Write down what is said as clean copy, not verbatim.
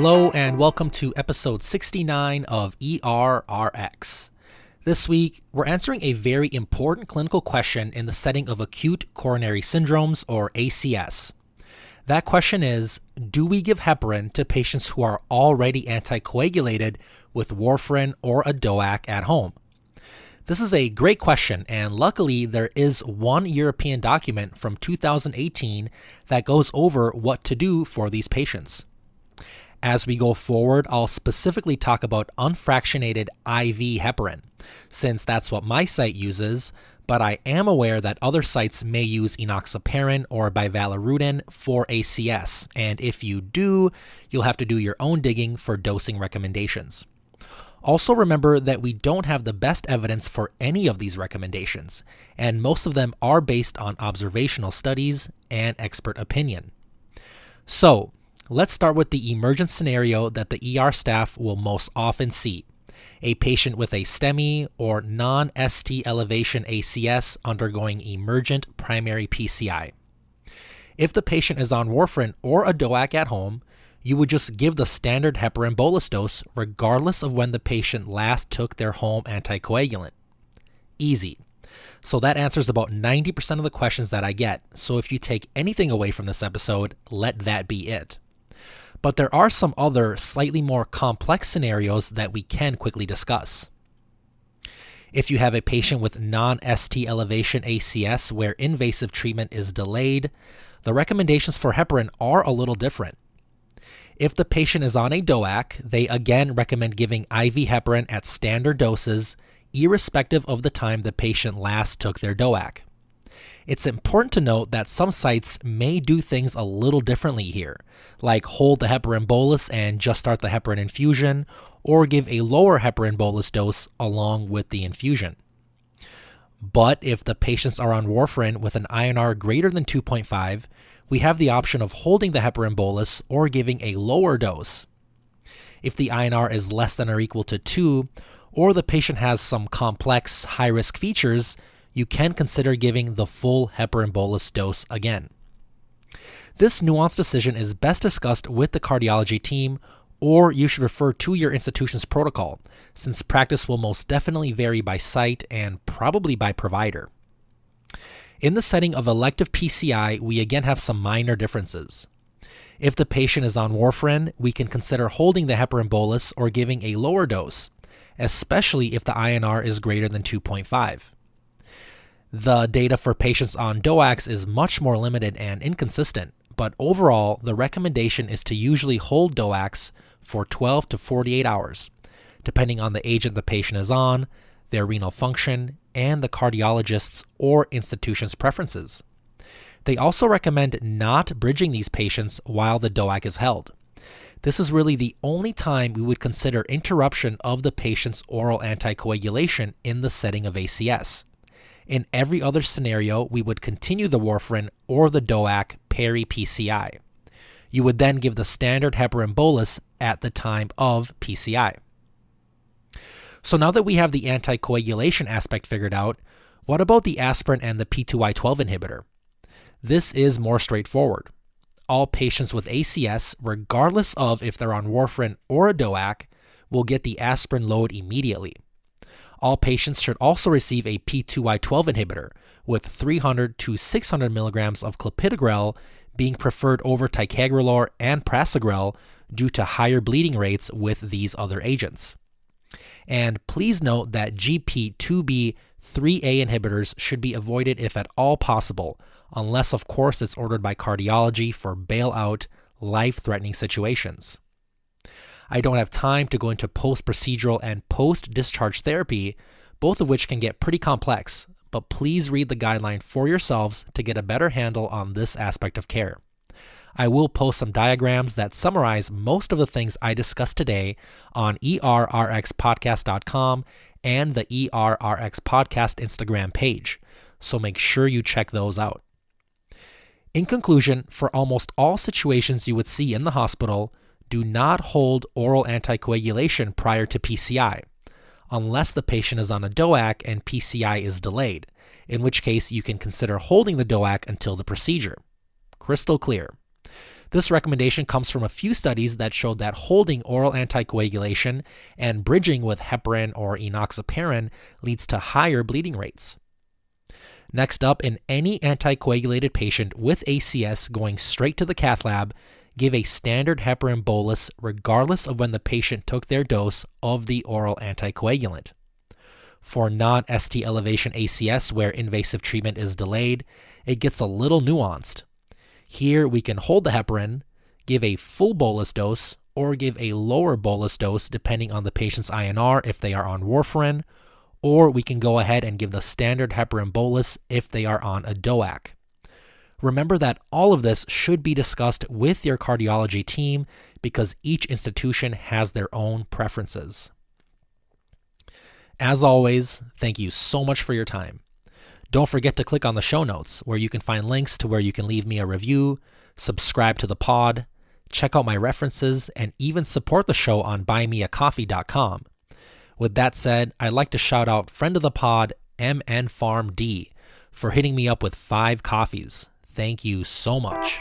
Hello and welcome to episode 69 of ERRX. This week, we're answering a very important clinical question in the setting of acute coronary syndromes, or ACS. That question is, do we give heparin to patients who are already anticoagulated with warfarin or a DOAC at home? This is a great question, and luckily there is one European document from 2018 that goes over what to do for these patients. As we go forward, I'll specifically talk about unfractionated IV heparin, since that's what my site uses, but I am aware that other sites may use enoxaparin or bivalirudin for ACS, and if you do, you'll have to do your own digging for dosing recommendations. Also remember that we don't have the best evidence for any of these recommendations, and most of them are based on observational studies and expert opinion. So, let's start with the emergent scenario that the ER staff will most often see: a patient with a STEMI or non-ST elevation ACS undergoing emergent primary PCI. If the patient is on warfarin or a DOAC at home, you would just give the standard heparin bolus dose regardless of when the patient last took their home anticoagulant. Easy. So that answers about 90% of the questions that I get, so if you take anything away from this episode, let that be it. But there are some other slightly more complex scenarios that we can quickly discuss. If you have a patient with non-ST elevation ACS where invasive treatment is delayed, the recommendations for heparin are a little different. If the patient is on a DOAC, they again recommend giving IV heparin at standard doses, irrespective of the time the patient last took their DOAC. It's important to note that some sites may do things a little differently here, like hold the heparin bolus and just start the heparin infusion, or give a lower heparin bolus dose along with the infusion. But if the patients are on warfarin with an INR greater than 2.5, we have the option of holding the heparin bolus or giving a lower dose. If the INR is less than or equal to 2, or the patient has some complex high-risk features, you can consider giving the full heparin bolus dose again. This nuanced decision is best discussed with the cardiology team, or you should refer to your institution's protocol, since practice will most definitely vary by site and probably by provider. In the setting of elective PCI, we again have some minor differences. If the patient is on warfarin, we can consider holding the heparin bolus or giving a lower dose, especially if the INR is greater than 2.5. The data for patients on DOACs is much more limited and inconsistent, but overall, the recommendation is to usually hold DOACs for 12 to 48 hours, depending on the agent the patient is on, their renal function, and the cardiologist's or institution's preferences. They also recommend not bridging these patients while the DOAC is held. This is really the only time we would consider interruption of the patient's oral anticoagulation in the setting of ACS. In every other scenario, we would continue the warfarin or the DOAC peri-PCI. You would then give the standard heparin bolus at the time of PCI. So now that we have the anticoagulation aspect figured out, what about the aspirin and the P2Y12 inhibitor? This is more straightforward. All patients with ACS, regardless of if they're on warfarin or a DOAC, will get the aspirin load immediately. All patients should also receive a P2Y12 inhibitor, with 300 to 600 milligrams of clopidogrel being preferred over ticagrelor and prasugrel due to higher bleeding rates with these other agents. And please note that GP2B3A inhibitors should be avoided if at all possible, unless of course it's ordered by cardiology for bailout, life-threatening situations. I don't have time to go into post-procedural and post-discharge therapy, both of which can get pretty complex, but please read the guideline for yourselves to get a better handle on this aspect of care. I will post some diagrams that summarize most of the things I discussed today on errxpodcast.com and the ERRX Podcast Instagram page, so make sure you check those out. In conclusion, for almost all situations you would see in the hospital, do not hold oral anticoagulation prior to PCI, unless the patient is on a DOAC and PCI is delayed, in which case you can consider holding the DOAC until the procedure. Crystal clear. This recommendation comes from a few studies that showed that holding oral anticoagulation and bridging with heparin or enoxaparin leads to higher bleeding rates. Next up, in any anticoagulated patient with ACS going straight to the cath lab, give a standard heparin bolus regardless of when the patient took their dose of the oral anticoagulant. For non-ST elevation ACS where invasive treatment is delayed, it gets a little nuanced. Here we can hold the heparin, give a full bolus dose, or give a lower bolus dose depending on the patient's INR if they are on warfarin, or we can go ahead and give the standard heparin bolus if they are on a DOAC. Remember that all of this should be discussed with your cardiology team because each institution has their own preferences. As always, thank you so much for your time. Don't forget to click on the show notes where you can find links to where you can leave me a review, subscribe to the pod, check out my references, and even support the show on buymeacoffee.com. With that said, I'd like to shout out friend of the pod, MNFarmD, for hitting me up with 5 coffees. Thank you so much.